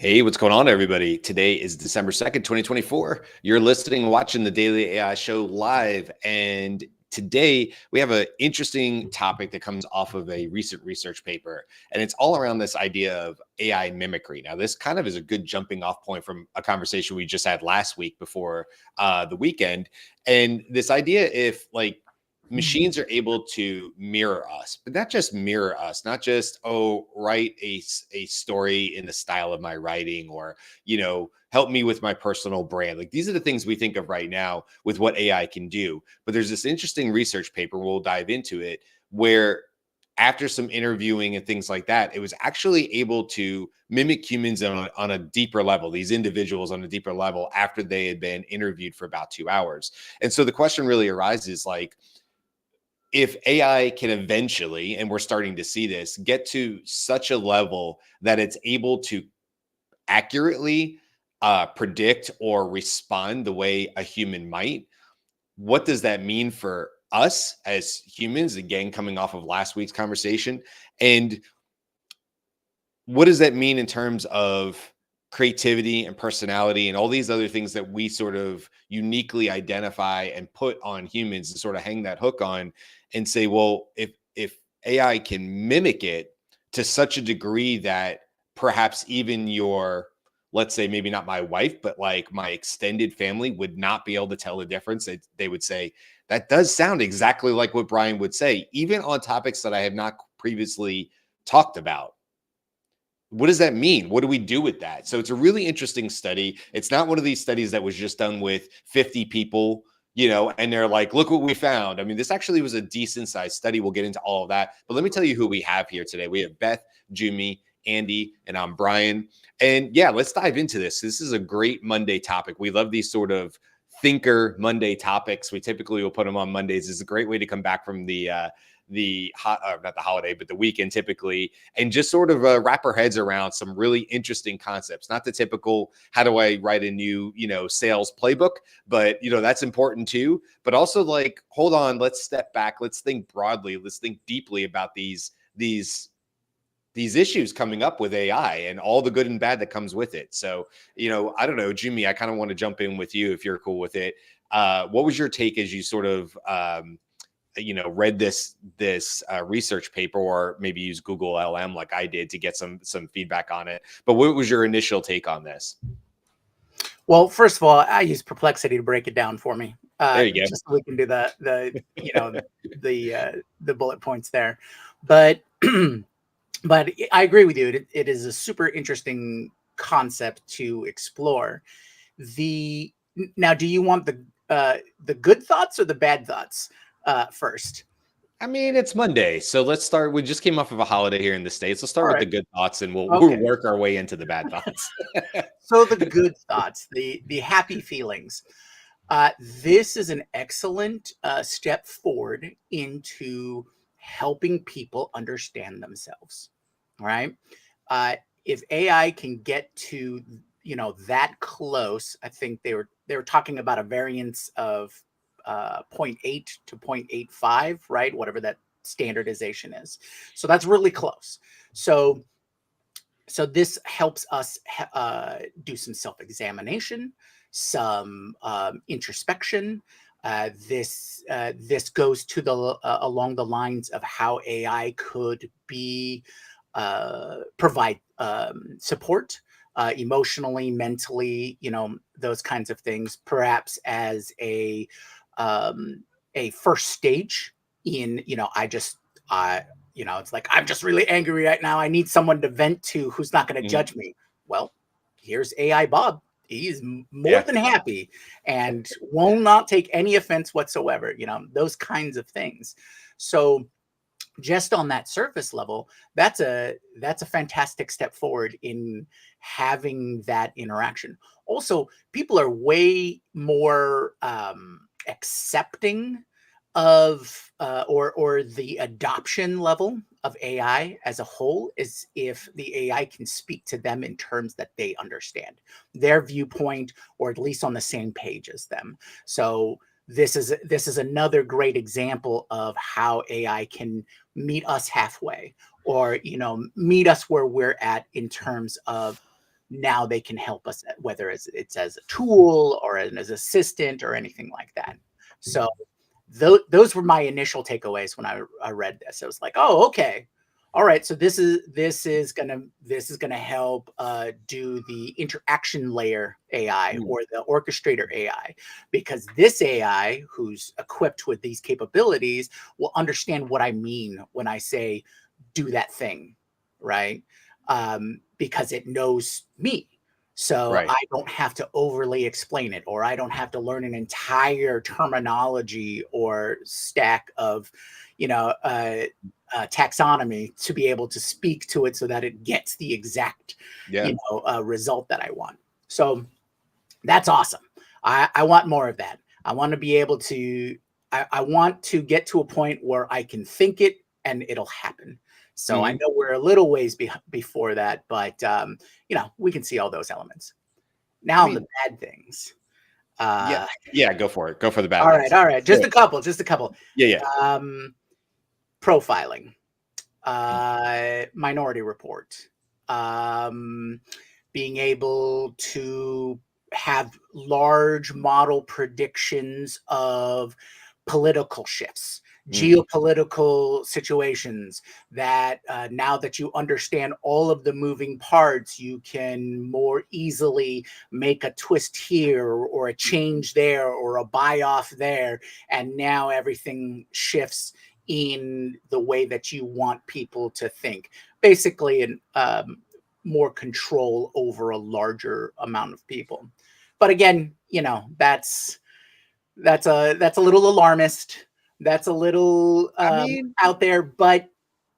Hey, what's going on, everybody? Today is December 2nd, 2024. You're listening and watching the Daily AI Show live. And today we have an interesting topic that comes off of a recent research paper. And it's all around this idea of AI mimicry. Now, this kind of is a good jumping off point from a conversation we just had last week before the weekend. And this idea, if like, machines are able to mirror us, but not just mirror us, not just, oh, write a story in the style of my writing, or, help me with my personal brand. Like, these are the things we think of right now with what AI can do. But there's this interesting research paper, we'll dive into it, where after some interviewing and things like that, it was actually able to mimic humans on a deeper level, these individuals on a deeper level, after they had been interviewed for about 2 hours. And so the question really arises, like, if AI can eventually, and we're starting to see this, get to such a level that it's able to accurately predict or respond the way a human might, what does that mean for us as humans? Again, coming off of last week's conversation. And what does that mean in terms of creativity and personality and all these other things that we sort of uniquely identify and put on humans and sort of hang that hook on and say, well, if AI can mimic it to such a degree that perhaps even your, let's say, maybe not my wife, but like my extended family would not be able to tell the difference, they would say, that does sound exactly like what Brian would say, even on topics that I have not previously talked about. What does that mean? What do we do with that? So it's a really interesting study. It's not one of these studies that was just done with 50 people, and they're like, look what we found. I mean, this actually was a decent sized study. We'll get into all of that. But let me tell you who we have here today. We have Beth, Jimmy, Andy, and I'm Brian. And yeah, let's dive into this. This is a great Monday topic. We love these sort of thinker Monday topics. We typically will put them on Mondays. It's a great way to come back from not the holiday, but the weekend typically, and just sort of wrap our heads around some really interesting concepts. Not the typical, how do I write a new, sales playbook, but, that's important too. But also, like, hold on, let's step back. Let's think broadly. Let's think deeply about these issues coming up with AI and all the good and bad that comes with it. So, I don't know, Jimmy, I kind of want to jump in with you if you're cool with it. What was your take as you sort of, read this research paper, or maybe use Google LM like I did to get some feedback on it? But what was your initial take on this? Well, first of all, I use Perplexity to break it down for me. There you go. Just so we can do the bullet points there. But but I agree with you. It is a super interesting concept to explore. Now, do you want the good thoughts or the bad thoughts first? I mean, it's Monday, so let's start. We just came off of a holiday here in the States. Let's start with the good thoughts, and we'll work our way into the bad thoughts. So the good thoughts, the happy feelings. This is an excellent step forward into helping people understand themselves. All right. If AI can get to that close, I think they were talking about a variance of 0.8 to 0.85, right? Whatever that standardization is. So that's really close. So this helps us do some self-examination, some introspection. This goes to the along the lines of how AI could be provide support emotionally, mentally, those kinds of things, perhaps as a first stage in, it's like, I'm just really angry right now. I need someone to vent to who's not going to judge me. Well, here's AI Bob. He's more than happy and will not take any offense whatsoever, those kinds of things. So just on that surface level, that's a fantastic step forward in having that interaction. Also, people are way more accepting of or the adoption level of AI as a whole is if the AI can speak to them in terms that they understand, their viewpoint, or at least on the same page as them. So this is another great example of how AI can meet us halfway, or meet us where we're at in terms of now they can help us, whether it's as a tool or as an assistant or anything like that. So those were my initial takeaways when I read this. I was like, oh, okay. All right, so this is gonna help do the interaction layer AI or the orchestrator AI, because this AI who's equipped with these capabilities will understand what I mean when I say do that thing, right? Because it knows me. So Right. I don't have to overly explain it, or I don't have to learn an entire terminology or stack of, taxonomy to be able to speak to it so that it gets the exact, Yeah. result that I want. So that's awesome. I want more of that. I want to be able to. I want to get to a point where I can think it and it'll happen. So I Mhm. know we're a little ways before that, but we can see all those elements. I Now on the mean, bad things. yeah. Uh, Yeah, go for it. Go for the bad all right, things. all right. Do Just a it. couple. Just a couple. Yeah, yeah. Um, Profiling. Mm. Minority Report. Um, Being able to have large model predictions of political shifts, Mm. geopolitical situations, that now that you understand all of the moving parts, you can more easily make a twist here or a change there or a buy off there. And now everything shifts in the way that you want people to think. Basically, more control over a larger amount of people. But again, that's a little alarmist. That's a little I mean, out there, but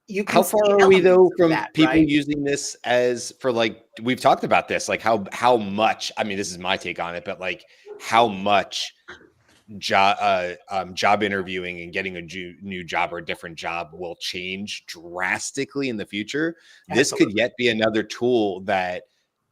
you can how see far are we elements though of from that, people right? using this as for like we've talked about this, like how much, I mean, this is my take on it, but like how much job interviewing and getting a new job or a different job will change drastically in the future. This could Absolutely. yet be another tool that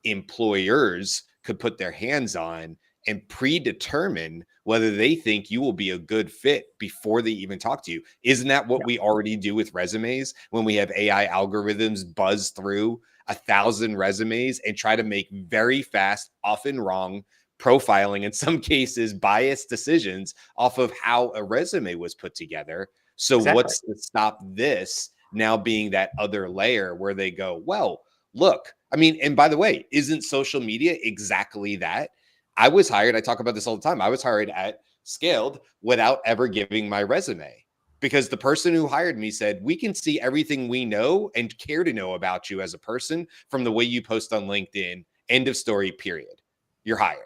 employers could put their hands on and predetermine whether they think you will be a good fit before they even talk to you. Isn't that what Yeah, we already do with resumes when we have AI algorithms buzz through 1,000 resumes and try to make very fast, often wrong, profiling, in some cases biased decisions off of how a resume was put together? So exactly. what's to stop this now being that other layer where they go, well, look, I mean, and by the way, isn't social media exactly that? I was hired, I talk about this all the time, I was hired at Scaled without ever giving my resume, because the person who hired me said, we can see everything we know and care to know about you as a person from the way you post on LinkedIn. End of story, period. You're hired.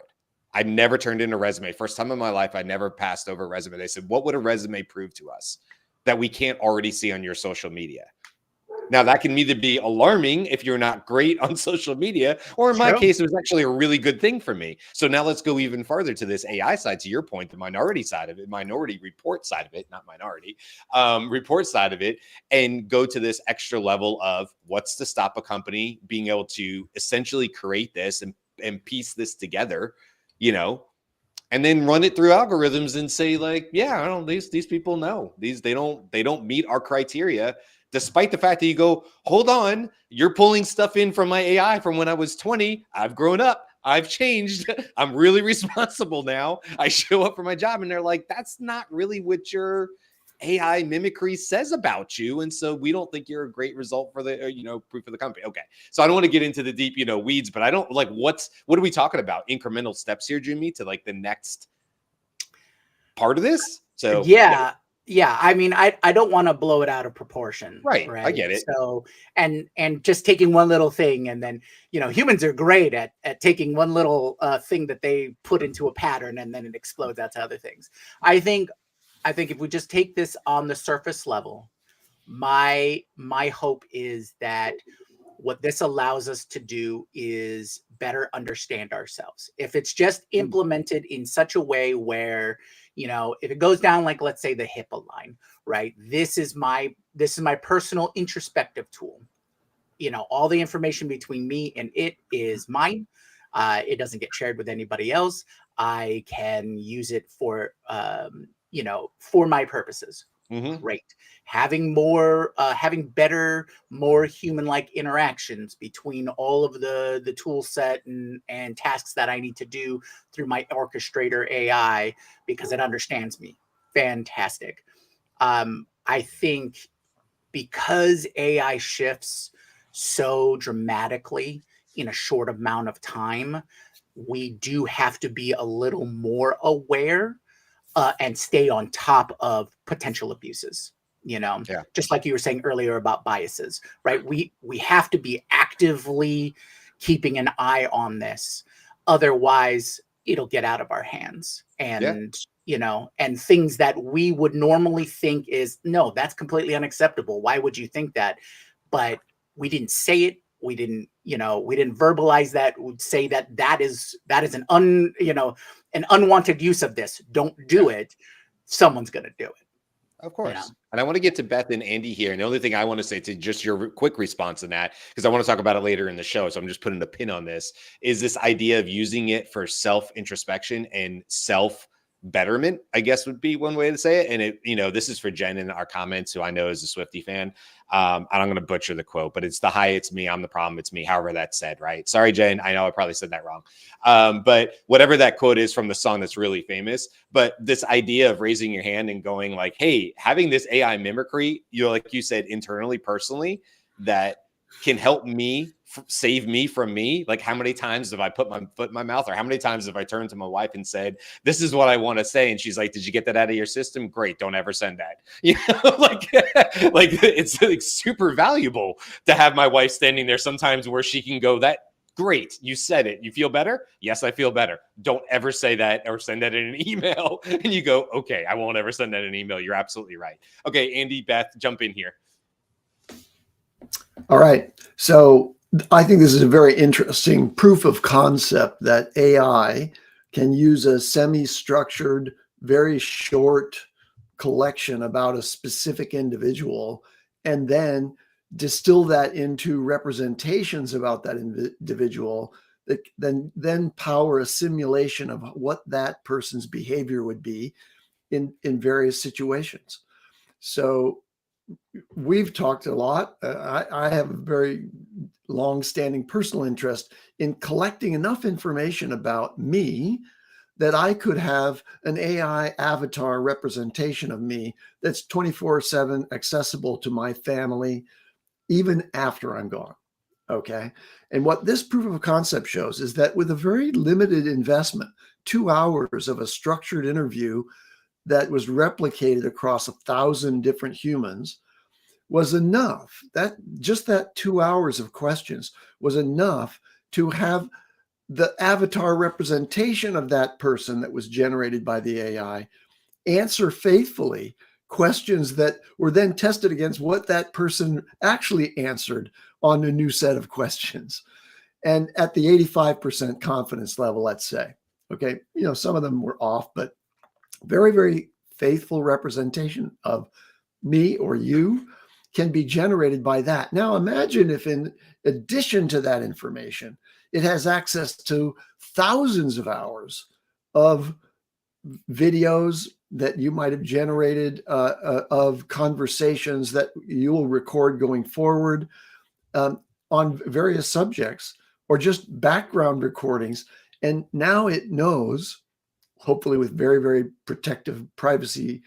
I never turned in a resume. First time in my life, I never passed over a resume. They said, what would a resume prove to us that we can't already see on your social media? Now, that can either be alarming if you're not great on social media, or in my True. case, it was actually a really good thing for me. So now let's go even farther to this AI side, to your point, the minority side of it, minority report side of it, not minority, report side of it, and go to this extra level of what's to stop a company being able to essentially create this and piece this together, you know, and then run it through algorithms and say like, yeah, I don't, these people know these, they don't meet our criteria, despite the fact that you go, hold on, you're pulling stuff in from my AI from when I was 20. I've grown up, I've changed, I'm really responsible now, I show up for my job. And they're like, that's not really what your AI mimicry says about you, and so we don't think you're a great result for the proof of the company. Okay, so I don't want to get into the deep weeds, but I don't like what are we talking about? Incremental steps here, Jimmy, to like the next part of this. So yeah, Yeah. Yeah. I mean, I don't want to blow it out of proportion, right, I right? get it. So, and just taking one little thing, and then, humans are great at taking one little thing that they put into a pattern, and then it explodes out to other things. I think I think if we just take this on the surface level, my hope is that what this allows us to do is better understand ourselves. If it's just Mm, implemented in such a way where, if it goes down like, let's say, the HIPAA line, right? This is my personal introspective tool. All the information between me and it is mine. It doesn't get shared with anybody else. I can use it for my purposes. Mhm. Great. Having better, more human-like interactions between all of the tool set and tasks that I need to do through my orchestrator AI because it understands me. Fantastic. I think because AI shifts so dramatically in a short amount of time, we do have to be a little more aware and stay on top of potential abuses. Yeah. Just like you were saying earlier about biases, right? We have to be actively keeping an eye on this, otherwise it'll get out of our hands. Yeah. And things that we would normally think is no, that's completely unacceptable. Why would you think that? But we didn't say it. We didn't verbalize that. We'd say that is an unwanted use of this. Don't do it. Someone's going to do it. Of course. And I want to get to Beth and Andy here. And the only thing I want to say to just your quick response on that, because I want to talk about it later in the show. So I'm just putting a pin on this, is this idea of using it for self introspection and self betterment, I guess would be one way to say it. And this is for Jen in our comments, who I know is a Swiftie fan. And I'm going to butcher the quote, but it's the hi, it's me, I'm the problem, it's me. However that's said, right? Sorry, Jen. I know I probably said that wrong. But whatever that quote is from the song that's really famous, but this idea of raising your hand and going like, hey, having this AI mimicry, like you said, internally, personally, that can help me save me from me. Like, how many times have I put my foot in my mouth, or how many times have I turned to my wife and said, this is what I want to say, and she's like, did you get that out of your system? Great, don't ever send that. Like it's like super valuable to have my wife standing there sometimes where she can go, that great, you said it, you feel better? Yes, I feel better. Don't ever say that or send that in an email. And you go, okay, I won't ever send that in an email. You're absolutely right. Okay, Andy, Beth, jump in here. All right. So I think this is a very interesting proof of concept that AI can use a semi-structured, very short collection about a specific individual and then distill that into representations about that individual that then power a simulation of what that person's behavior would be in various situations. So we've talked a lot. I have a very long-standing personal interest in collecting enough information about me that I could have an AI avatar representation of me that's 24/7 accessible to my family, even after I'm gone. Okay. And what this proof of concept shows is that with a very limited investment, 2 hours of a structured interview that was replicated across 1,000 different humans was enough. That 2 hours of questions was enough to have the avatar representation of that person that was generated by the AI answer faithfully questions that were then tested against what that person actually answered on a new set of questions. And at the 85% confidence level, let's say, okay, some of them were off, but very, very faithful representation of me or you can be generated by that. Now imagine if in addition to that information, it has access to thousands of hours of videos that you might have generated of conversations that you will record going forward on various subjects, or just background recordings. And now it knows, hopefully with very, very protective privacy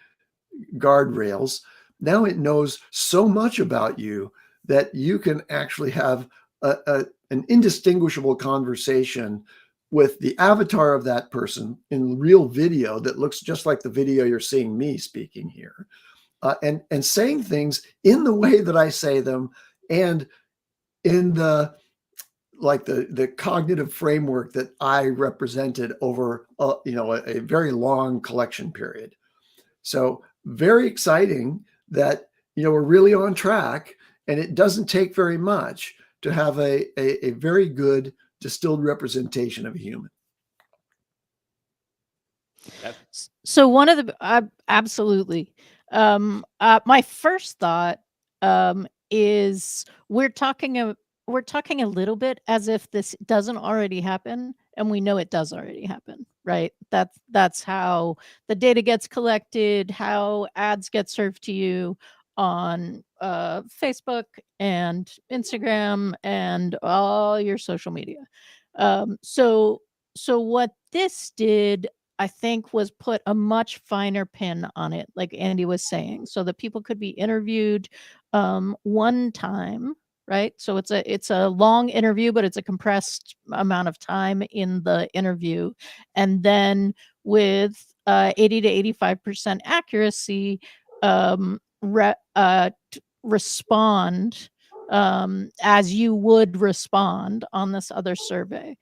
guardrails, now it knows so much about you that you can actually have an indistinguishable conversation with the avatar of that person in real video that looks just like the video you're seeing me speaking here, and saying things in the way that I say them, and in the cognitive framework that I represented over a very long collection period. So very exciting that we're really on track, and it doesn't take very much to have a very good distilled representation of a human. So one of the absolutely. My first thought is we're talking a little bit as if this doesn't already happen, and we know it does already happen, right? That's how the data gets collected, how ads get served to you on Facebook and Instagram and all your social media. So what this did, I think, was put a much finer pin on it, like Andy was saying, so that people could be interviewed one time, right? So it's a long interview, but it's a compressed amount of time in the interview, and then with 80 to 85% accuracy, respond as you would respond on this other survey.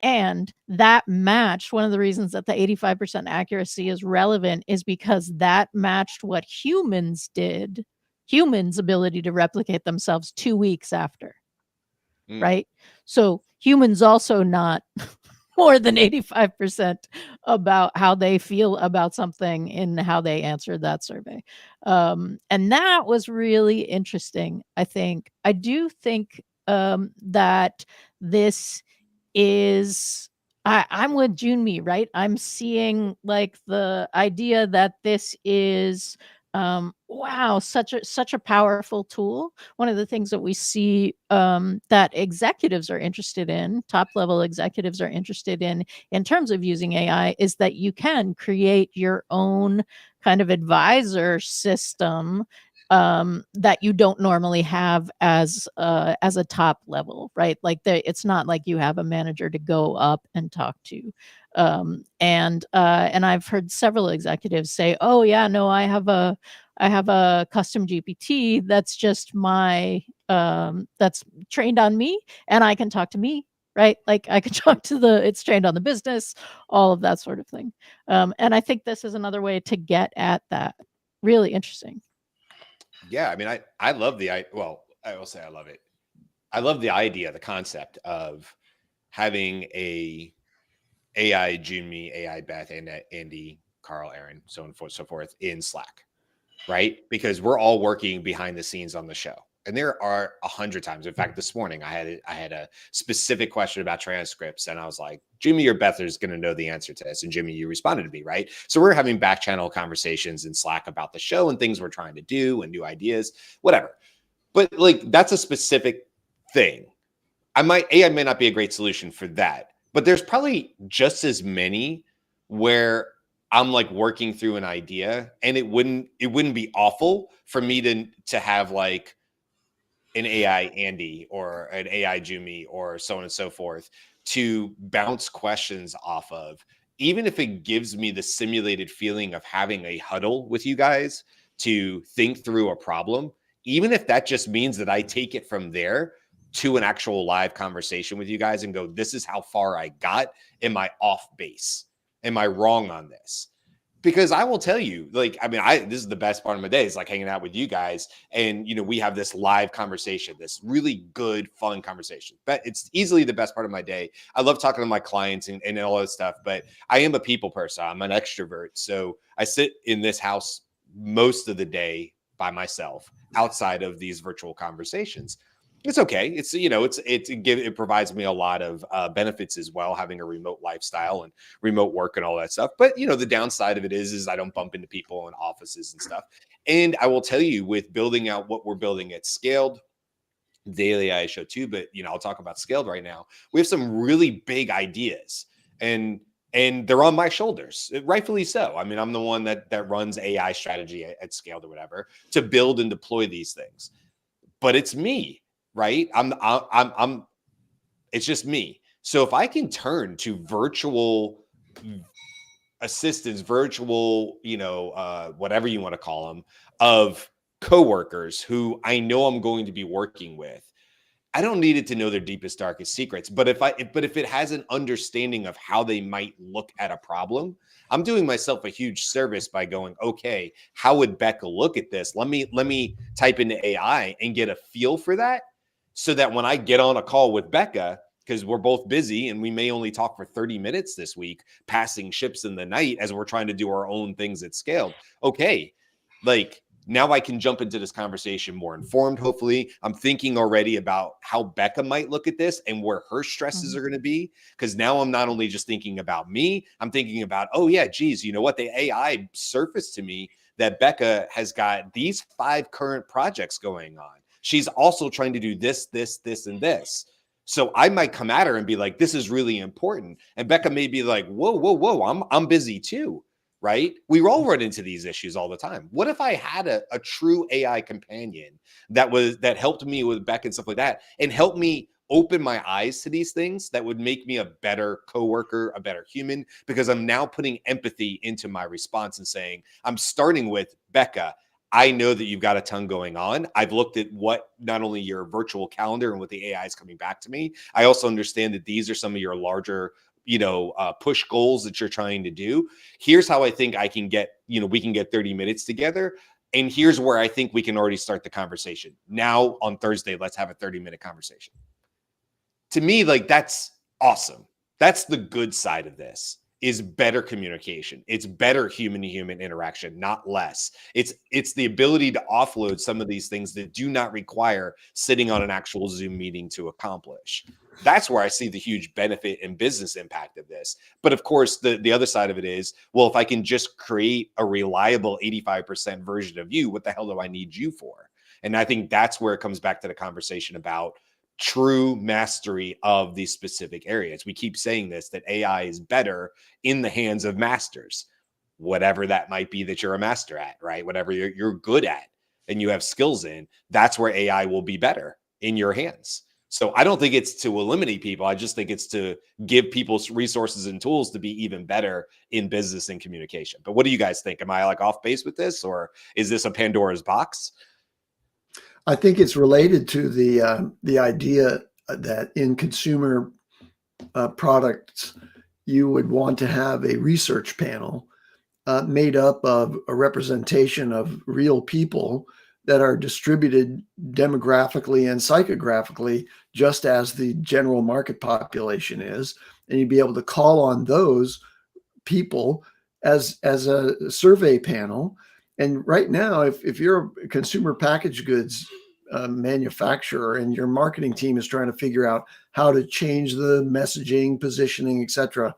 And that matched, one of the reasons that the 85% accuracy is relevant is because that matched what humans did, humans' ability to replicate themselves 2 weeks after, right? So humans also not more than 85% about how they feel about something in how they answered that survey. And that was really interesting, I think. I do think that this is, I'm with Junmi, right? I'm seeing like the idea that this is wow, such a powerful tool. One of the things that we see that executives are interested in, top level executives are interested in terms of using AI, is that you can create your own kind of advisor system that you don't normally have as a top level, right? Like it's not like you have a manager to go up and talk to. And I've heard several executives say, "Oh yeah, no, I have a custom GPT that's just my that's trained on me, and I can talk to me." Right? Like I can talk to it's trained on the business, all of that sort of thing. And I think this is another way to get at that. Really interesting. Yeah, I mean, I love well, I will say I love it. I love the idea, the concept of having a AI Junmi, AI Beth, and Andy, Carl, Aaron, so on and so forth in Slack, right? Because we're all working behind the scenes on the show. And there are 100 times. In fact, this morning I had a specific question about transcripts, and I was like, Jimmy or Beth is going to know the answer to this. And Jimmy, you responded to me, right? So we're having back channel conversations in Slack about the show and things we're trying to do and new ideas, whatever. But like, that's a specific thing. AI may not be a great solution for that, but there's probably just as many where I'm like working through an idea, and it wouldn't be awful for me to have like an AI Andy or an AI Jumi or so on and so forth to bounce questions off of, even if it gives me the simulated feeling of having a huddle with you guys to think through a problem, even if that just means that I take it from there to an actual live conversation with you guys and go, this is how far I got. Am I off base? Am I wrong on this? Because I will tell you, like, I mean, this is the best part of my day is like hanging out with you guys. And, you know, we have this live conversation, this really good, fun conversation. But it's easily the best part of my day. I love talking to my clients and all that stuff, but I am a people person. I'm an extrovert. So I sit in this house most of the day by myself outside of these virtual conversations. It's okay. It's, you know, it provides me a lot of benefits as well, having a remote lifestyle and remote work and all that stuff. But, you know, the downside of it is I don't bump into people in offices and stuff. And I will tell you, with building out what we're building at Scaled, Daily AI Show too, but, you know, I'll talk about Scaled right now. We have some really big ideas, and they're on my shoulders, rightfully so. I mean, I'm the one that runs AI strategy at Scaled or whatever to build and deploy these things. But it's me. Right. I'm it's just me. So if I can turn to virtual assistants, virtual, you know, whatever you want to call them, of coworkers who I know I'm going to be working with, I don't need it to know their deepest, darkest secrets. But if it has an understanding of how they might look at a problem, I'm doing myself a huge service by going, okay, how would Becca look at this? Let me type into AI and get a feel for that, so that when I get on a call with Becca, because we're both busy and we may only talk for 30 minutes this week, passing ships in the night as we're trying to do our own things at Scaled. Okay, like, Now I can jump into this conversation more informed, hopefully. I'm thinking already about how Becca might look at this and where her stresses are going to be. Because now I'm not only just thinking about me, I'm thinking about, oh yeah, geez, you know what? The AI surfaced to me that Becca has got these 5 current projects going on. She's also trying to do this, this, this, and this. So I might come at her and be like, this is really important. And Becca may be like, whoa, whoa, whoa, I'm busy too. Right? We all run into these issues all the time. What if I had a true AI companion that helped me with Beck and stuff like that, and helped me open my eyes to these things that would make me a better coworker, a better human, because I'm now putting empathy into my response and saying, I'm starting with Becca. I know that you've got a ton going on. I've looked at what not only your virtual calendar and what the AI is coming back to me. I also understand that these are some of your larger push goals that you're trying to do. Here's how I think I can get, we can get 30 minutes together. And here's where I think we can already start the conversation. Now on Thursday, let's have a 30-minute conversation. To me, like, that's awesome. That's the good side of this, is better communication. It's better human-to-human interaction, not less. It's the ability to offload some of these things that do not require sitting on an actual Zoom meeting to accomplish. That's where I see the huge benefit and business impact of this. But of course, the other side of it is, well, if I can just create a reliable 85% version of you, what the hell do I need you for? And I think that's where it comes back to the conversation about true mastery of these specific areas. We keep saying this, that AI is better in the hands of masters, whatever that might be that you're a master at, right? Whatever you're good at and you have skills in, that's where AI will be better in your hands. So I don't think it's to eliminate people. I just think it's to give people resources and tools to be even better in business and communication. But what do you guys think? Am I like off base with this, or is this a Pandora's box? I think it's related to the idea that in consumer products, you would want to have a research panel made up of a representation of real people that are distributed demographically and psychographically, just as the general market population is. And you'd be able to call on those people as a survey panel. And right now, if you're a consumer packaged goods manufacturer and your marketing team is trying to figure out how to change the messaging, positioning, etc.,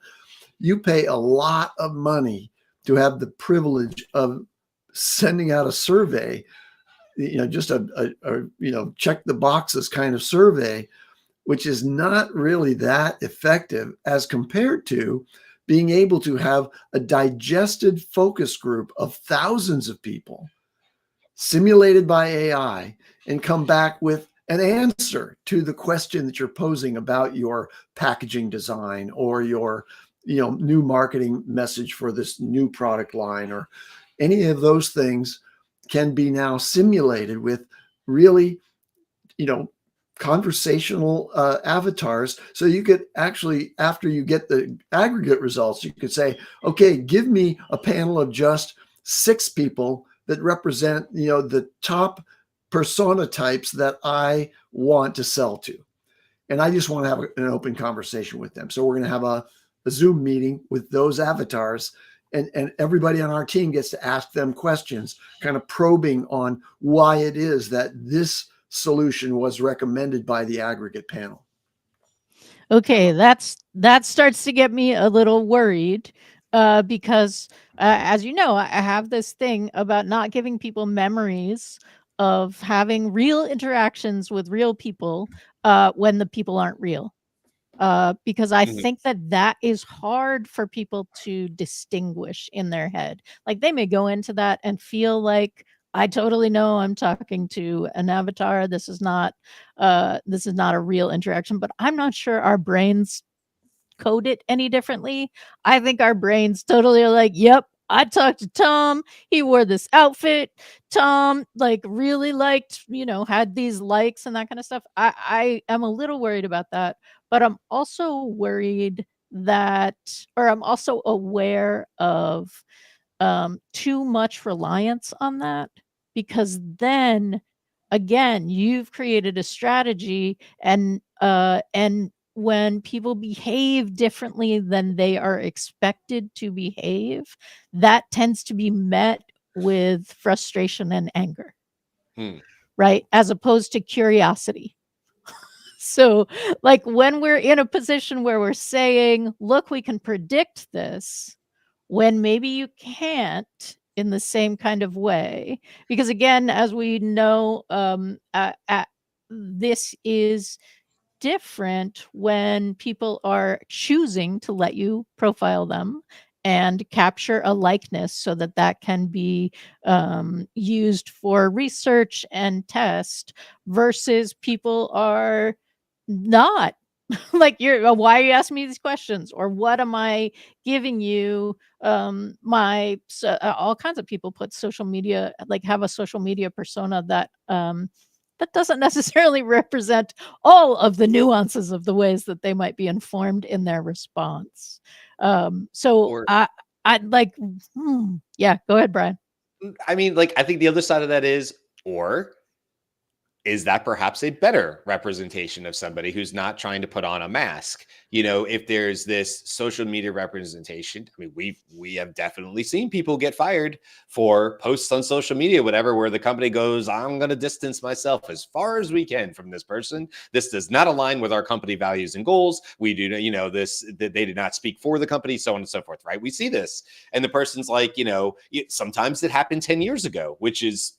you pay a lot of money to have the privilege of sending out a survey, just a check the boxes kind of survey, which is not really that effective as compared to being able to have a digested focus group of thousands of people simulated by AI and come back with an answer to the question that you're posing about your packaging design or your new marketing message for this new product line, or any of those things can be now simulated with really, conversational avatars. So you could actually, after you get the aggregate results, you could say, okay, give me a panel of just 6 people that represent, the top persona types that I want to sell to. And I just want to have an open conversation with them. So we're going to have a Zoom meeting with those avatars, and everybody on our team gets to ask them questions, kind of probing on why it is that this solution was recommended by the aggregate panel. Okay, that starts to get me a little worried, because as you know, I have this thing about not giving people memories of having real interactions with real people when the people aren't real. Because I think that is hard for people to distinguish in their head. Like, they may go into that and feel like, I totally know I'm talking to an avatar. This is not a real interaction, but I'm not sure our brains code it any differently. I think our brains totally are like, yep, I talked to Tom. He wore this outfit. Tom really liked, had these likes and that kind of stuff. I am a little worried about that, but I'm also worried I'm also aware of too much reliance on that, because then again, you've created a strategy, and when people behave differently than they are expected to behave, that tends to be met with frustration and anger, Hmm. right? As opposed to curiosity. So, like, when we're in a position where we're saying, look, we can predict this, when maybe you can't in the same kind of way. Because again, as we know, this is different when people are choosing to let you profile them and capture a likeness so that that can be used for research and test, versus people are not like, you're why are you asking me these questions, or what am I giving you? All kinds of people put social media, like, have a social media persona that that doesn't necessarily represent all of the nuances of the ways that they might be informed in their response. So Or I like, yeah, go ahead, Brian. I mean, like, I think the other side of that or is that perhaps a better representation of somebody who's not trying to put on a mask? You know, if there's this social media representation, I mean, we have definitely seen people get fired for posts on social media, whatever, where the company goes, I'm going to distance myself as far as we can from this person. This does not align with our company values and goals. We do, you know, this, that they did not speak for the company, so on and so forth, right? We see this. And the person's like, you know, sometimes it happened 10 years ago, which is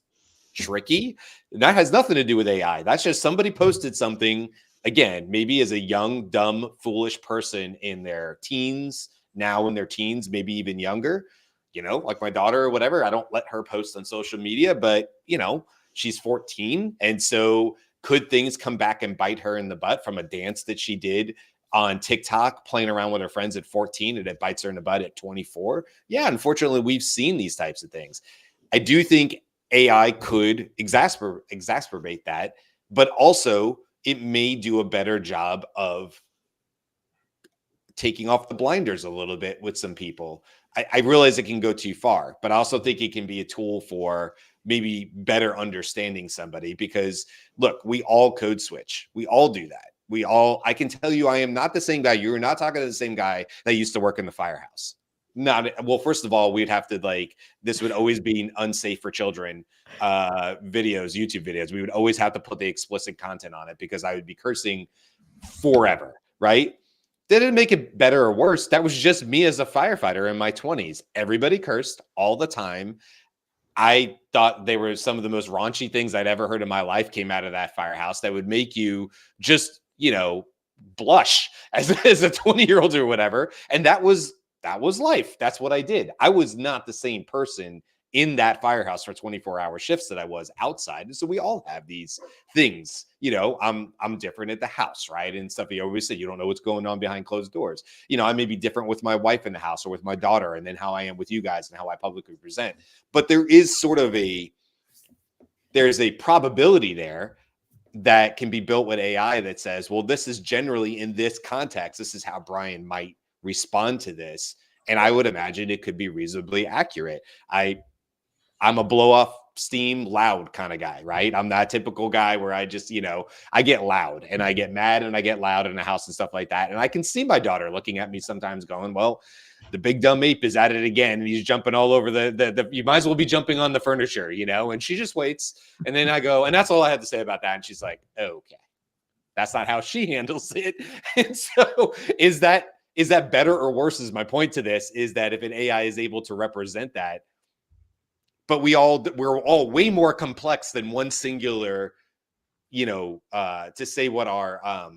tricky. That has nothing to do with AI. That's just somebody posted something, again, maybe as a young, dumb, foolish person in their teens, now in their teens, maybe even younger, you know, like my daughter or whatever. I don't let her post on social media, but, you know, she's 14. And so could things come back and bite her in the butt from a dance that she did on TikTok, playing around with her friends at 14, and it bites her in the butt at 24? Yeah, unfortunately, we've seen these types of things. I do think AI could exacerbate that, but also it may do a better job of taking off the blinders a little bit with some people. I realize it can go too far, but I also think it can be a tool for maybe better understanding somebody, because look, we all code switch. We all do that. I can tell you, I am not the same guy. You're not talking to the same guy that used to work in the firehouse. Well, first of all, we'd have to, like, this would always be unsafe for children videos, YouTube videos. We would always have to put the explicit content on it because I would be cursing forever, right? Didn't make it better or worse. That was just me as a firefighter in my 20s. Everybody cursed all the time. I thought they were some of the most raunchy things I'd ever heard in my life came out of that firehouse that would make you just, you know, blush as a 20-year-old or whatever. And that was life. That's what I did. I was not the same person in that firehouse for 24-hour shifts that I was outside. And so we all have these things, you know. I'm different at the house, right? And stuff. You always say you don't know what's going on behind closed doors. You know, I may be different with my wife in the house or with my daughter, and then how I am with you guys and how I publicly present. But there is sort of there's a probability there that can be built with AI that says, well, this is generally in this context, this is how Brian might respond to this. And I would imagine it could be reasonably accurate. I'm a blow off steam loud kind of guy, right? I'm that typical guy where I just, you know, I get loud and I get mad and I get loud in the house and stuff like that. And I can see my daughter looking at me sometimes going, well, the big dumb ape is at it again. And he's jumping all over the you might as well be jumping on the furniture, you know? And she just waits. And then I go, and that's all I had to say about that. And she's like, okay, that's not how she handles it. And so is that better or worse is my point to this, is that if an AI is able to represent that, but we're all way more complex than one singular, you know, to say what our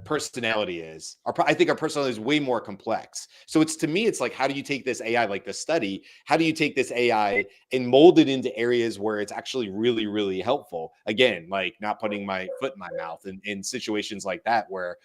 personality is. I think our personality is way more complex. So to me, it's like, how do you take this AI, like the study, how do you take this AI and mold it into areas where it's actually really, really helpful? Again, like not putting my foot in my mouth in situations like that, where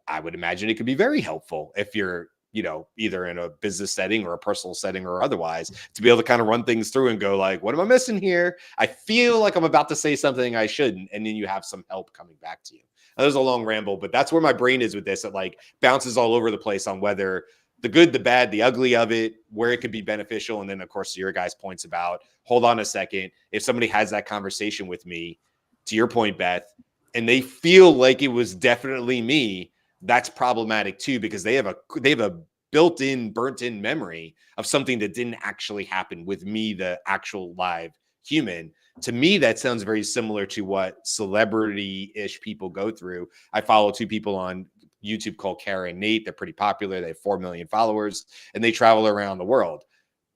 I would imagine it could be very helpful if you're, you know, either in a business setting or a personal setting or otherwise, to be able to kind of run things through and go like, what am I missing here? I feel like I'm about to say something I shouldn't. And then you have some help coming back to you. Now, there's a long ramble, but that's where my brain is with this. It like bounces all over the place on whether the good, the bad, the ugly of it, where it could be beneficial. And then of course, your guys' points about, hold on a second. If somebody has that conversation with me, to your point, Beth, and they feel like it was definitely me, that's problematic too, because they have a built-in, burnt-in memory of something that didn't actually happen with me, the actual live human. To me, that sounds very similar to what celebrity-ish people go through. I follow two people on YouTube called Kara and Nate. They're pretty popular. They have 4 million followers, and they travel around the world.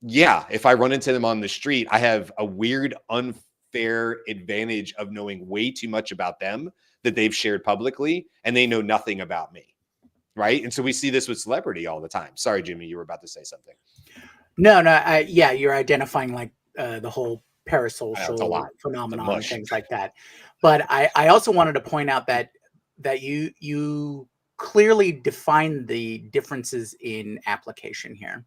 Yeah, if I run into them on the street, I have a weird, unfair advantage of knowing way too much about them that they've shared publicly, and they know nothing about me. Right. And so we see this with celebrity all the time. Sorry, Jimmy, you were about to say something. No, yeah, you're identifying like the whole parasocial phenomenon and things like that. But I also wanted to point out that you clearly define the differences in application here.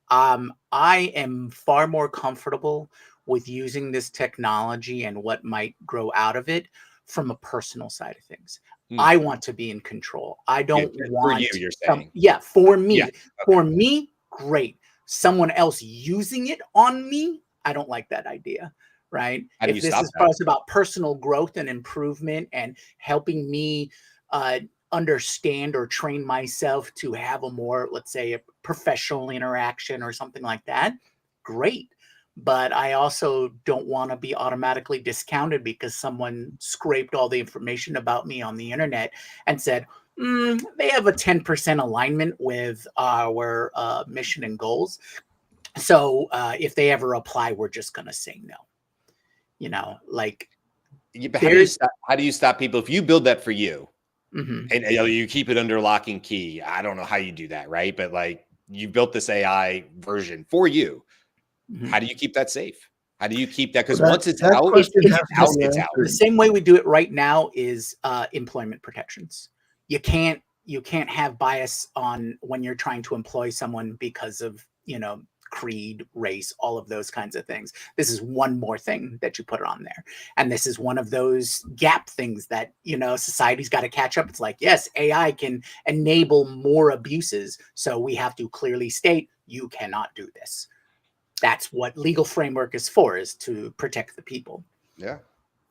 I am far more comfortable with using this technology and what might grow out of it from a personal side of things. I want to be in control. I don't want for you, you're saying. For me. Yeah. Okay. For me, great. Someone else using it on me, I don't like that idea. Right? How do If you this stop is that? about personal growth and improvement and helping me understand or train myself to have a more, let's say, a professional interaction or something like that, great. But I also don't want to be automatically discounted because someone scraped all the information about me on the internet and said, they have a 10% alignment with our mission and goals. So if they ever apply, we're just going to say no. You know, like, Yeah, but how do you stop people if you build that for you? And you keep it under lock and key? I don't know how you do that, right? But like, you built this AI version for you. How do you keep that safe? How do you keep that? Because once it's out, it's out. The same way we do it right now is employment protections. You can't have bias on when you're trying to employ someone because of, creed, race, all of those kinds of things. This is one more thing that you put on there. And this is one of those gap things that, society's got to catch up. It's like, yes, AI can enable more abuses. So we have to clearly state, you cannot do this. That's what legal framework is for, is to protect the people. Yeah.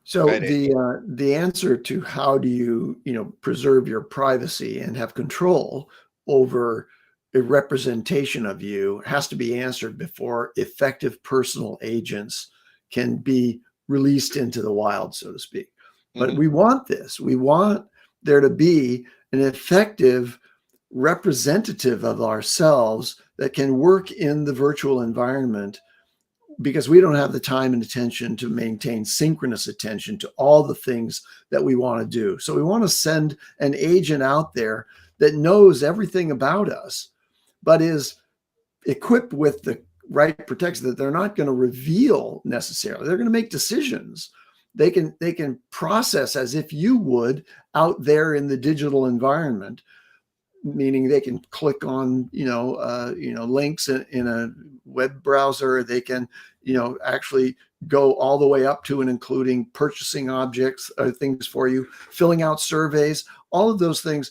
So the answer to how do you, preserve your privacy and have control over a representation of you has to be answered before effective personal agents can be released into the wild, so to speak. But we want this. We want there to be an effective representative of ourselves that can work in the virtual environment, because we don't have the time and attention to maintain synchronous attention to all the things that we want to do. So we want to send an agent out there that knows everything about us, but is equipped with the right protection that they're not going to reveal necessarily. They're going to make decisions. They can process as if you would out there in the digital environment, meaning they can click on, links in a web browser. They can, actually go all the way up to and including purchasing objects or things for you, filling out surveys, all of those things.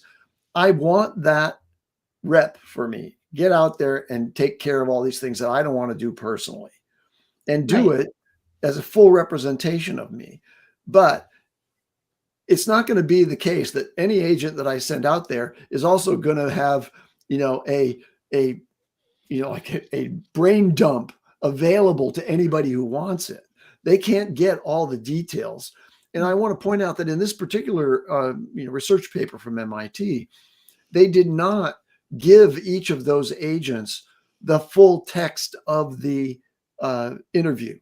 I want that rep for me. Get out there and take care of all these things that I don't want to do personally, and do it as a full representation of me. But it's not going to be the case that any agent that I send out there is also going to have, a brain dump available to anybody who wants it. They can't get all the details. And I want to point out that in this particular research paper from MIT, they did not give each of those agents the full text of the interview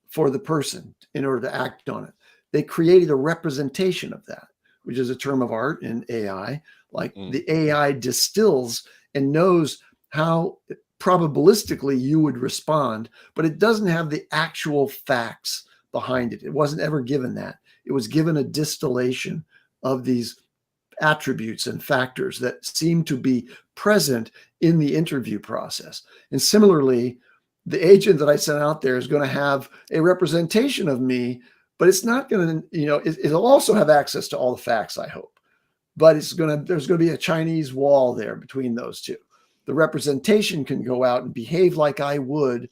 for the person in order to act on it. They created a representation of that, which is a term of art in AI. Like the AI distills and knows how probabilistically you would respond, but it doesn't have the actual facts behind it. It wasn't ever given that. It was given a distillation of these attributes and factors that seem to be present in the interview process. And similarly, the agent that I sent out there is going to have a representation of me, but it's not going to, it'll also have access to all the facts, I hope. But there's going to be a Chinese wall there between those two. The representation can go out and behave like I would,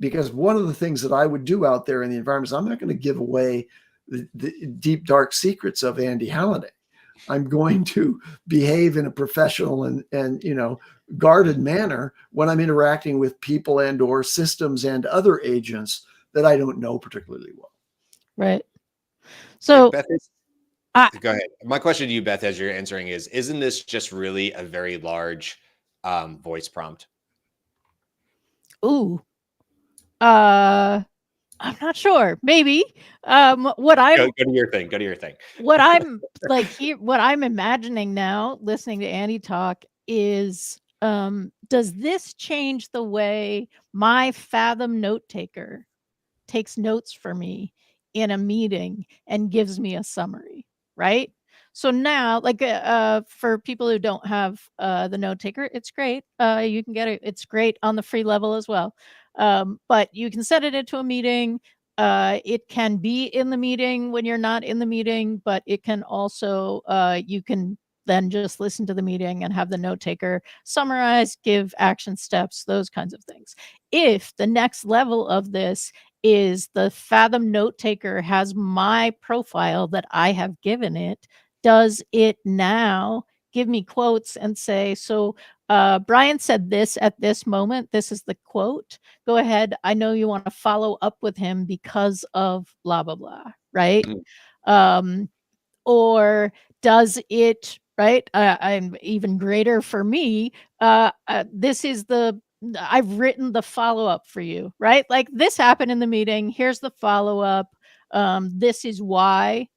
because one of the things that I would do out there in the environment is I'm not going to give away the deep, dark secrets of Andy Halliday. I'm going to behave in a professional and guarded manner when I'm interacting with people and or systems and other agents that I don't know particularly well. Right. So Beth, go ahead. My question to you, Beth, as you're answering is, isn't this just really a very large voice prompt? ooh, I'm not sure. Maybe. What Go to your thing. Go to your thing. what I'm like here, what I'm imagining now, listening to Andy talk, is does this change the way my Fathom note taker takes notes for me in a meeting and gives me a summary, right? So now, like for people who don't have the note taker, it's great. You can get it. It's great on the free level as well. But you can set it into a meeting. It can be in the meeting when you're not in the meeting, but it can also, you can then just listen to the meeting and have the note taker summarize, give action steps, those kinds of things. If the next level of this is the Fathom note taker has my profile that I have given it, does it now give me quotes and say, so Brian said this at this moment, this is the quote, go ahead, I know you want to follow up with him because of blah blah blah, right? Or does it, right, I'm even greater for me, this is the, I've written the follow-up for you, right? Like, this happened in the meeting, here's the follow-up, this is why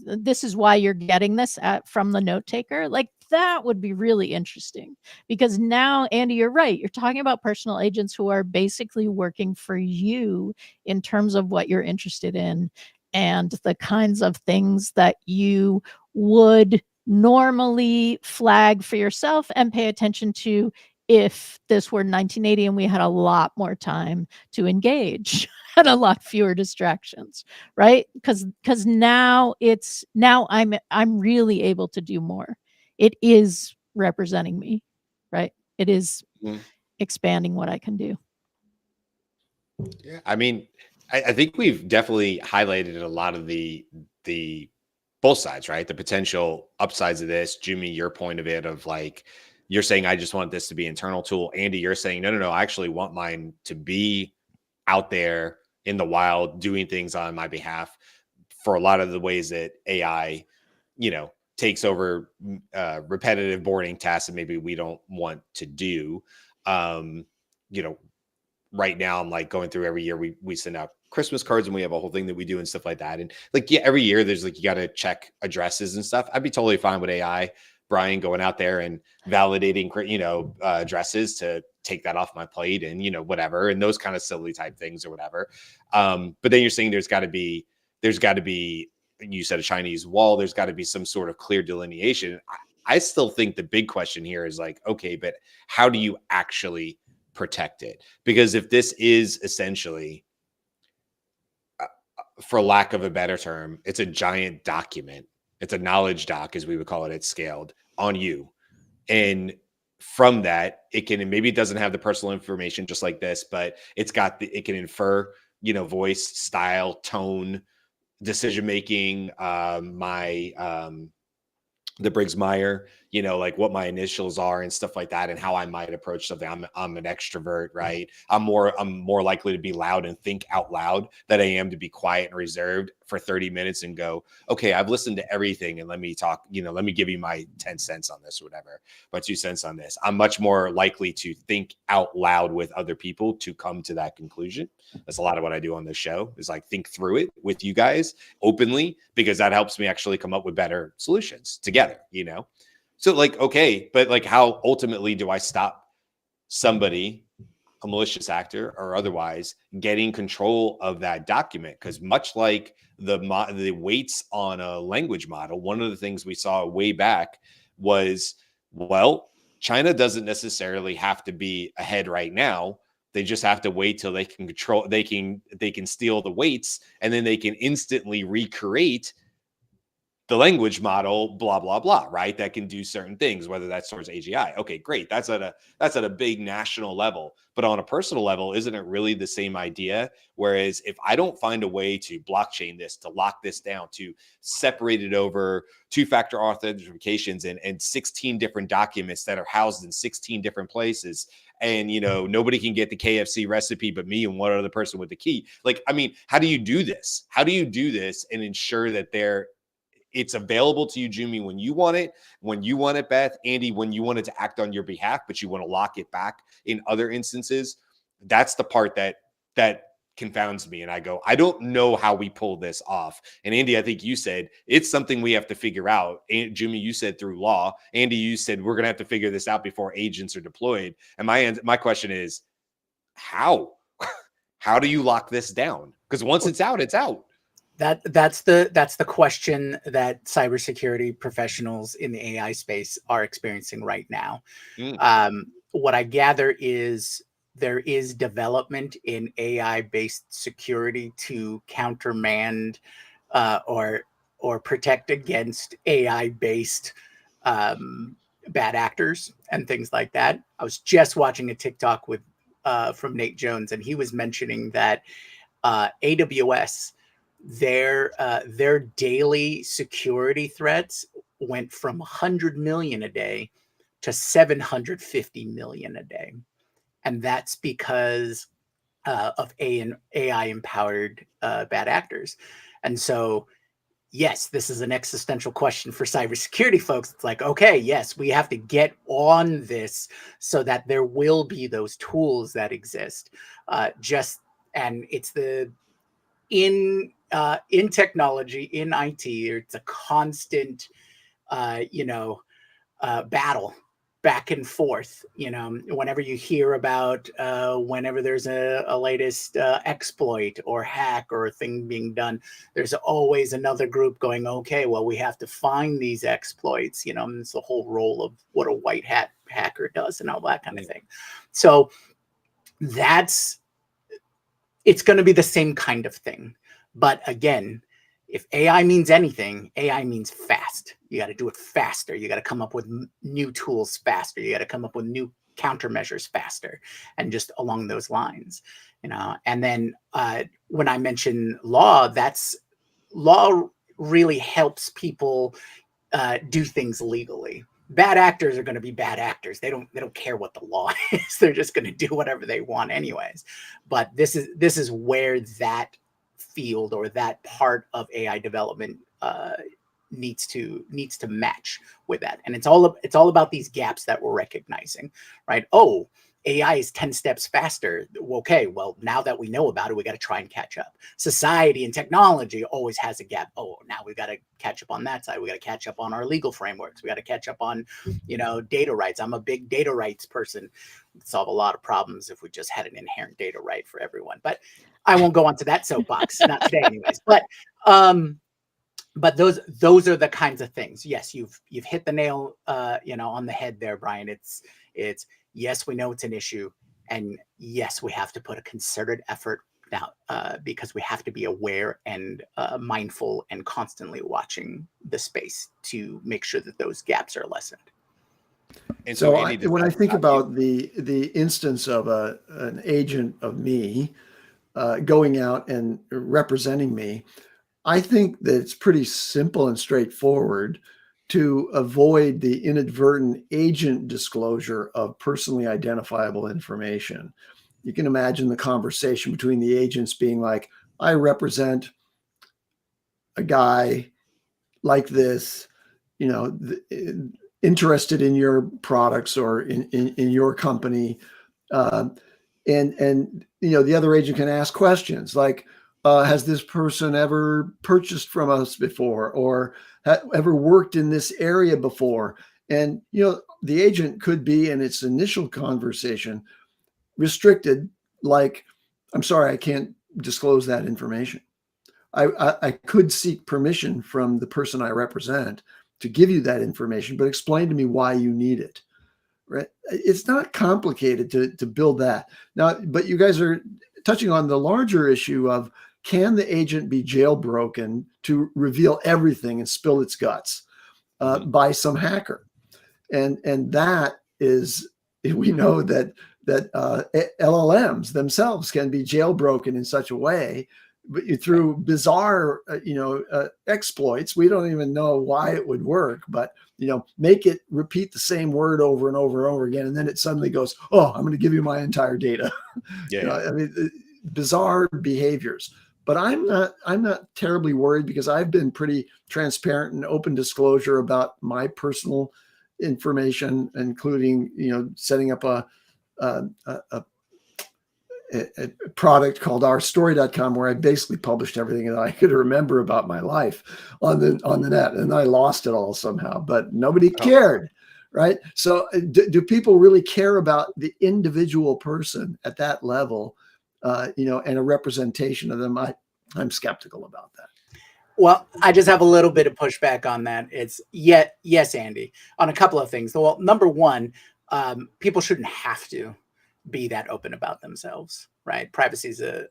this is why you're getting this from the note taker. Like, that would be really interesting, because now, Andy, you're right, you're talking about personal agents who are basically working for you in terms of what you're interested in and the kinds of things that you would normally flag for yourself and pay attention to if this were 1980 and we had a lot more time to engage and a lot fewer distractions, right? Because now I'm really able to do more. It is representing me, right? It is expanding what I can do. Yeah, I mean, I think we've definitely highlighted a lot of the both sides, right? The potential upsides of this. Jimmy, your point of it of like, you're saying, I just want this to be internal tool. Andy, you're saying, no, I actually want mine to be out there in the wild doing things on my behalf. For a lot of the ways that AI, takes over repetitive boarding tasks that maybe we don't want to do. Right now I'm like going through every year we send out Christmas cards and we have a whole thing that we do and stuff like that. And like, yeah, every year there's like, you got to check addresses and stuff. I'd be totally fine with AI, Brian, going out there and validating, addresses to take that off my plate and, whatever, and those kind of silly type things or whatever. But then you're saying there's got to be, you said a Chinese wall, there's got to be some sort of clear delineation. I still think the big question here is like, okay, but how do you actually protect it? Because if this is essentially, for lack of a better term, it's a giant document, it's a knowledge doc, as we would call it, it's scaled on you. And from that, it can, maybe it doesn't have the personal information just like this, but it can infer, voice, style, tone, decision-making, the Briggs-Meyer, like what my initials are and stuff like that, and how I might approach something. I'm an extrovert, right? I'm more likely to be loud and think out loud than I am to be quiet and reserved for 30 minutes and go, okay, I've listened to everything and let me talk, let me give you my 10 cents on this or whatever, my 2 cents on this. I'm much more likely to think out loud with other people to come to that conclusion. That's a lot of what I do on this show, is like think through it with you guys openly, because that helps me actually come up with better solutions together, So like, okay, but like, how ultimately do I stop somebody, a malicious actor or otherwise, getting control of that document? Because much like the weights on a language model, one of the things we saw way back was, well, China doesn't necessarily have to be ahead right now. They just have to wait till they can control, they can steal the weights, and then they can instantly recreate the language model, blah, blah, blah, right? That can do certain things, whether that's towards AGI. Okay, great. That's at a big national level. But on a personal level, isn't it really the same idea? Whereas if I don't find a way to blockchain this, to lock this down, to separate it over two-factor authentications and 16 different documents that are housed in 16 different places, and nobody can get the KFC recipe but me and one other person with the key. Like, I mean, how do you do this? How do you do this and ensure that it's available to you, Jimmy, when you want it, Beth, Andy, when you want it to act on your behalf, but you want to lock it back in other instances? That's the part that confounds me. And I go, I don't know how we pull this off. And Andy, I think you said it's something we have to figure out. And Jimmy, you said through law. Andy, you said we're going to have to figure this out before agents are deployed. And my question is, how? How do you lock this down? Because once it's out, it's out. That's the question that cybersecurity professionals in the AI space are experiencing right now. What I gather is there is development in AI-based security to countermand or protect against AI-based bad actors and things like that. I was just watching a TikTok with from Nate Jones, and he was mentioning that AWS, their daily security threats went from 100 million a day to 750 million a day. And that's because of AI empowered bad actors. And so, yes, this is an existential question for cybersecurity folks. It's like, okay, yes, we have to get on this so that there will be those tools that exist. And it's in technology, in IT, it's a constant, battle back and forth. Whenever you hear about, whenever there's a latest exploit or hack or a thing being done, there's always another group going, okay, well, we have to find these exploits. And it's the whole role of what a white hat hacker does and all that kind of thing. So it's going to be the same kind of thing. But again, if AI means anything, AI means fast. You got to do it faster. You got to come up with new tools faster. You got to come up with new countermeasures faster, and just along those lines, And then when I mention law, law really helps people do things legally. Bad actors are going to be bad actors. They don't care what the law is. They're just going to do whatever they want anyways. But this is where that field or that part of AI development needs to match with that. And it's all about these gaps that we're recognizing, right? Oh, AI is 10 steps faster. Okay, well, now that we know about it, we got to try and catch up. Society and technology always has a gap. Oh, now we got to catch up on that side. We got to catch up on our legal frameworks. We got to catch up on, data rights. I'm a big data rights person. We'd solve a lot of problems if we just had an inherent data right for everyone. But I won't go on to that soapbox, not today anyways. But those are the kinds of things. Yes, you've hit the nail on the head there, Brian. It's yes, we know it's an issue, and yes, we have to put a concerted effort now because we have to be aware and mindful and constantly watching the space to make sure that those gaps are lessened. And so when I think about the instance of an agent of me going out and representing me, I think that it's pretty simple and straightforward to avoid the inadvertent agent disclosure of personally identifiable information. You can imagine the conversation between the agents being like, I represent a guy like this, interested in your products or in your company. And the other agent can ask questions like, has this person ever purchased from us before or ever worked in this area before? And, the agent could be in its initial conversation restricted, like, I'm sorry, I can't disclose that information. I could seek permission from the person I represent to give you that information, but explain to me why you need it. Right? It's not complicated to build that. Now, but you guys are touching on the larger issue of, can the agent be jailbroken to reveal everything and spill its guts by some hacker? And that is, we know that LLMs themselves can be jailbroken in such a way, but through bizarre, exploits. We don't even know why it would work, but make it repeat the same word over and over and over again, and then it suddenly goes, "Oh, I'm going to give you my entire data." I mean, bizarre behaviors. But I'm not terribly worried, because I've been pretty transparent and open disclosure about my personal information, including setting up a product called ourstory.com, where I basically published everything that I could remember about my life on the net, and I lost it all somehow, but nobody cared. Right. So do people really care about the individual person at that level, and a representation of them? I'm skeptical about that. Well, I just have a little bit of pushback on that. It's yes, Andy, on a couple of things. Well, number one, people shouldn't have to be that open about themselves, right? Privacy is a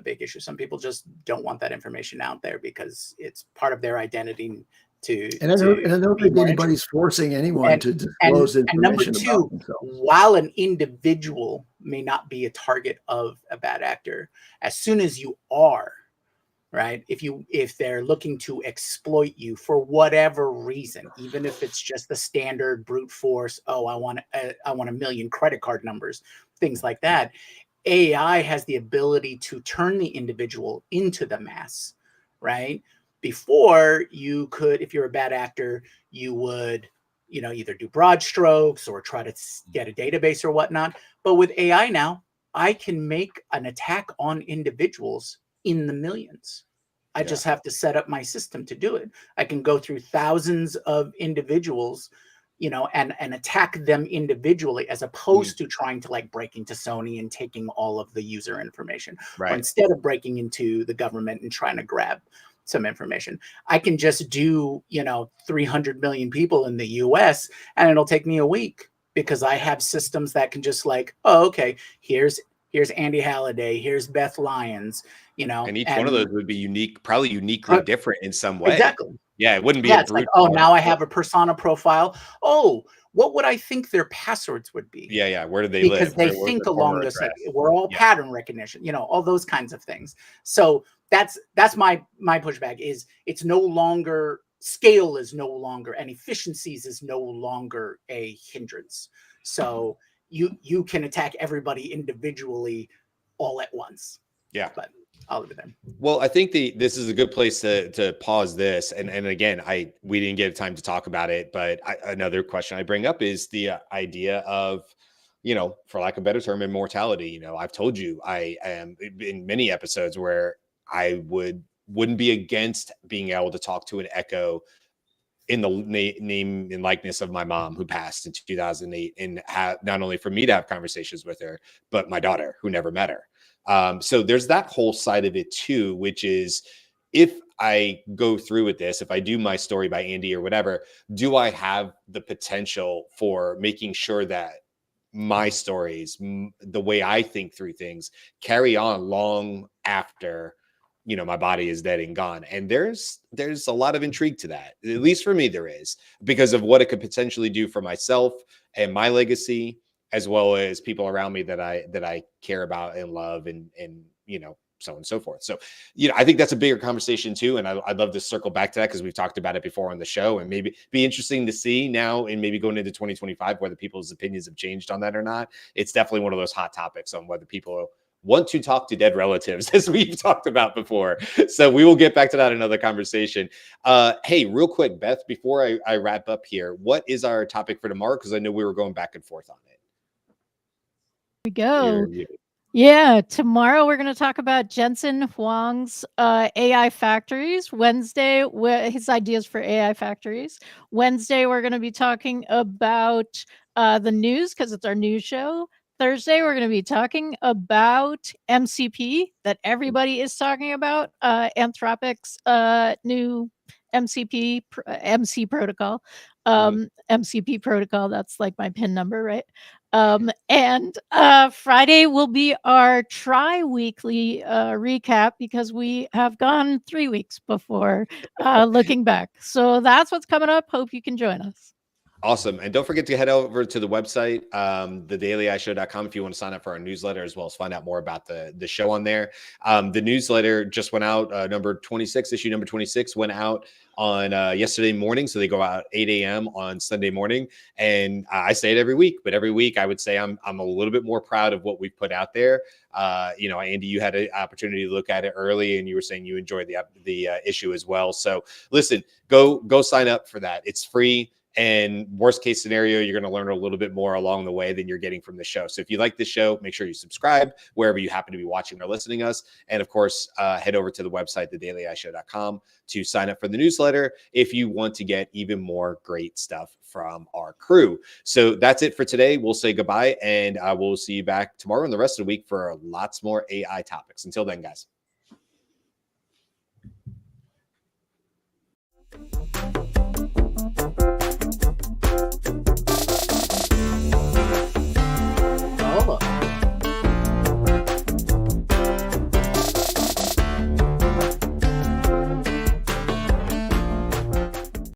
big issue. Some people just don't want that information out there because it's part of their identity. And I don't think anybody's forcing anyone to disclose information. And number two, about themselves. While an individual may not be a target of a bad actor, as soon as you are, right? If they're looking to exploit you for whatever reason, even if it's just the standard brute force, oh, I want 1 million credit card numbers, things like that, AI has the ability to turn the individual into the mass, right? Before, you could, if you're a bad actor, you would, either do broad strokes or try to get a database or whatnot. But with AI now, I can make an attack on individuals in the millions. I just have to set up my system to do it. I can go through thousands of individuals, and attack them individually, as opposed to trying to like break into Sony and taking all of the user information. Right. Or instead of breaking into the government and trying to grab some information, I can just do, 300 million people in the US, and it'll take me a week, because I have systems that can just like, oh, okay, here's Andy Halliday, here's Beth Lyons, and each one of those would be unique, probably uniquely different in some way. Exactly. Yeah, it wouldn't be a brute. Like, oh, now I have a persona profile. Oh, what would I think their passwords would be? Yeah. Where do they live? Because they think along this, like, we're all pattern recognition, all those kinds of things. So that's my pushback is, it's no longer, scale is no longer, and efficiencies is no longer a hindrance. So you can attack everybody individually all at once. Yeah. But I'll leave it there. Well, I think this is a good place to pause this. And again, we didn't get time to talk about it, but another question I bring up is the idea of, for lack of a better term, immortality. I've told you, I am in many episodes where I wouldn't be against being able to talk to an echo in the name and likeness of my mom, who passed in 2008, and have not only for me to have conversations with her, but my daughter, who never met her. So there's that whole side of it too, which is, if I go through with this, if I do my story by Andy or whatever, do I have the potential for making sure that my stories, the way I think through things, carry on long after, my body is dead and gone? And there's a lot of intrigue to that. At least for me, there is, because of what it could potentially do for myself and my legacy, as well as people around me that I care about and love, and so on and so forth. So, I think that's a bigger conversation too. And I'd love to circle back to that, because we've talked about it before on the show, and maybe be interesting to see now, and maybe going into 2025, whether people's opinions have changed on that or not. It's definitely one of those hot topics on whether people want to talk to dead relatives, as we've talked about before. So we will get back to that in another conversation. Hey, real quick, Beth, before I wrap up here, what is our topic for tomorrow? Because I know we were going back and forth on it. We go. Yeah, tomorrow we're going to talk about Jensen Huang's AI factories. Wednesday, his ideas for AI factories. Wednesday, we're going to be talking about the news, because it's our news show. Thursday, we're going to be talking about MCP, that everybody is talking about, Anthropic's new MCP, MC protocol. MCP protocol. That's like my PIN number, right? And Friday will be our tri-weekly recap because we have gone 3 weeks before looking back. So that's what's coming up. Hope you can join us. Awesome. And don't forget to head over to the website, thedailyishow.com, if you want to sign up for our newsletter, as well as find out more about the show on there. The newsletter just went out, issue number 26 went out on yesterday morning. So they go out 8 a.m. on Sunday morning. And I say it every week, but every week I would say I'm a little bit more proud of what we've put out there. Andy, you had an opportunity to look at it early, and you were saying you enjoyed the issue as well. So listen, go sign up for that. It's free. And worst case scenario, you're going to learn a little bit more along the way than you're getting from the show. So if you like this show, make sure you subscribe wherever you happen to be watching or listening us. And of course, head over to the website, thedailyishow.com, to sign up for the newsletter if you want to get even more great stuff from our crew. So that's it for today. We'll say goodbye, and we'll see you back tomorrow and the rest of the week for lots more AI topics. Until then, guys.